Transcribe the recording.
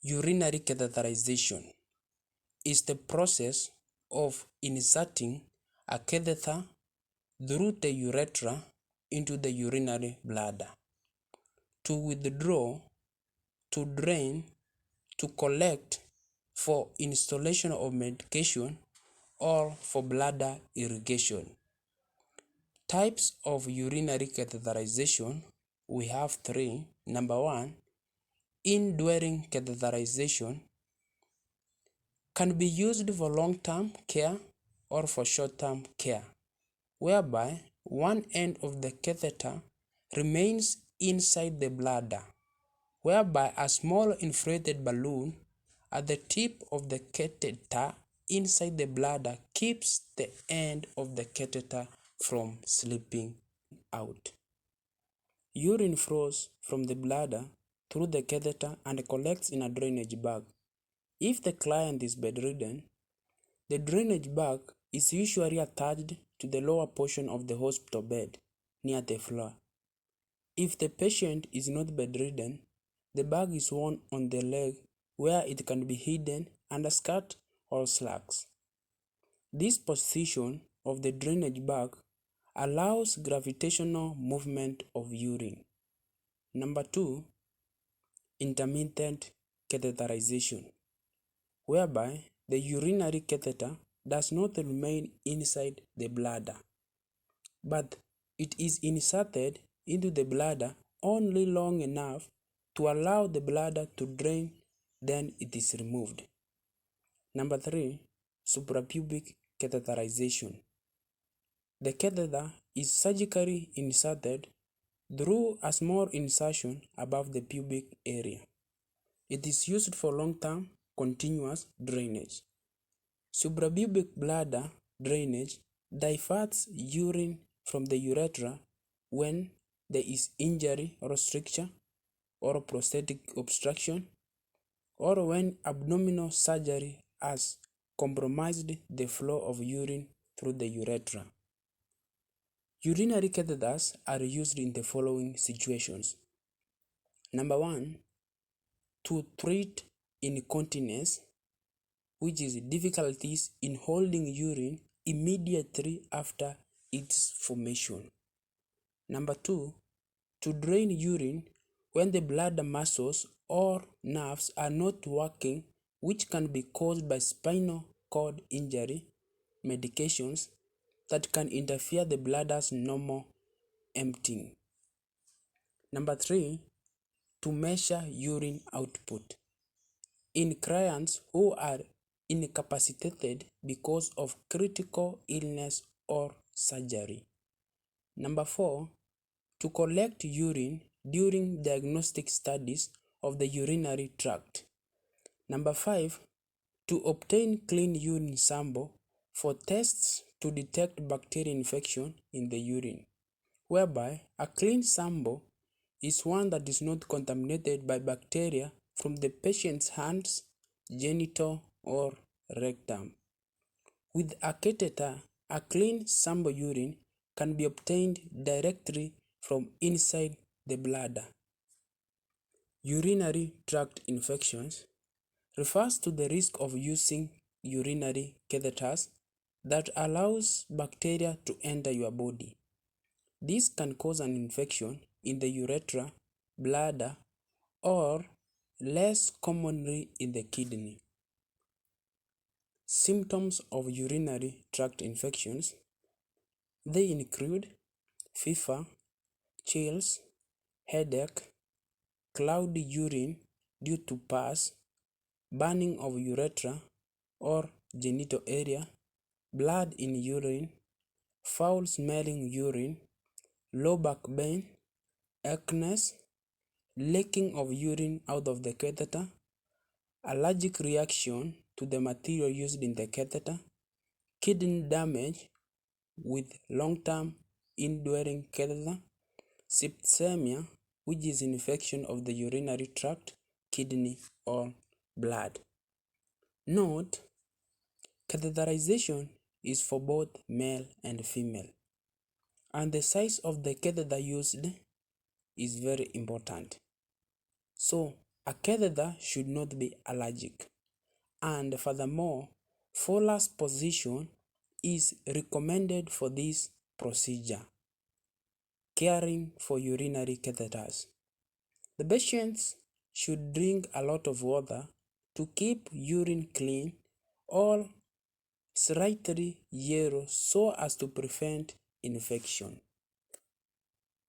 Urinary catheterization is the process of inserting a catheter through the urethra into the urinary bladder to withdraw, to drain, to collect for installation of medication or for bladder irrigation. Types of urinary catheterization, we have three. Number one, indwelling catheterization can be used for long-term care or for short-term care, whereby one end of the catheter remains inside the bladder, whereby a small inflated balloon at the tip of the catheter inside the bladder keeps the end of the catheter from slipping out. Urine flows from the bladder through the catheter and collects in a drainage bag. If the client is bedridden, the drainage bag is usually attached to the lower portion of the hospital bed near the floor. If the patient is not bedridden, the bag is worn on the leg where it can be hidden under skirt or slacks. This position of the drainage bag allows gravitational movement of urine. Number two, intermittent catheterization, whereby the urinary catheter does not remain inside the bladder, but it is inserted into the bladder only long enough to allow the bladder to drain, then it is removed. Number three, suprapubic catheterization. The catheter is surgically inserted through a small insertion above the pubic area. It is used for long-term continuous drainage. Suprapubic bladder drainage diverts urine from the urethra when there is injury or stricture or prosthetic obstruction, or when abdominal surgery has compromised the flow of urine through the urethra. Urinary catheters are used in the following situations. Number one, to treat incontinence, which is difficulties in holding urine immediately after its formation. Number two, to drain urine when the bladder muscles or nerves are not working, which can be caused by spinal cord injury, medications that can interfere the bladder's normal emptying. Number three, to measure urine output in clients who are incapacitated because of critical illness or surgery. Number four, to collect urine during diagnostic studies of the urinary tract. Number five, to obtain clean urine sample for tests to detect bacterial infection in the urine, whereby a clean sample is one that is not contaminated by bacteria from the patient's hands, genital, or rectum. With a catheter, a clean sample urine can be obtained directly from inside the bladder. Urinary tract infections refers to the risk of using urinary catheters that allows bacteria to enter your body. This can cause an infection in the urethra, bladder, or less commonly in the kidney. Symptoms of urinary tract infections, they include fever, chills, headache, cloudy urine due to pus, burning of urethra or genital area, blood in urine, foul-smelling urine, low back pain, acne, leaking of urine out of the catheter, allergic reaction to the material used in the catheter, kidney damage with long-term indwelling catheter, septicemia, which is infection of the urinary tract, kidney, or blood. Note, catheterization is for both male and female, and the size of the catheter used is very important. So, A catheter should not be allergic. And furthermore, Fowler's position is recommended for this procedure, caring for urinary catheters. The patients should drink a lot of water to keep urine clean or slightly yellow so as to prevent infection.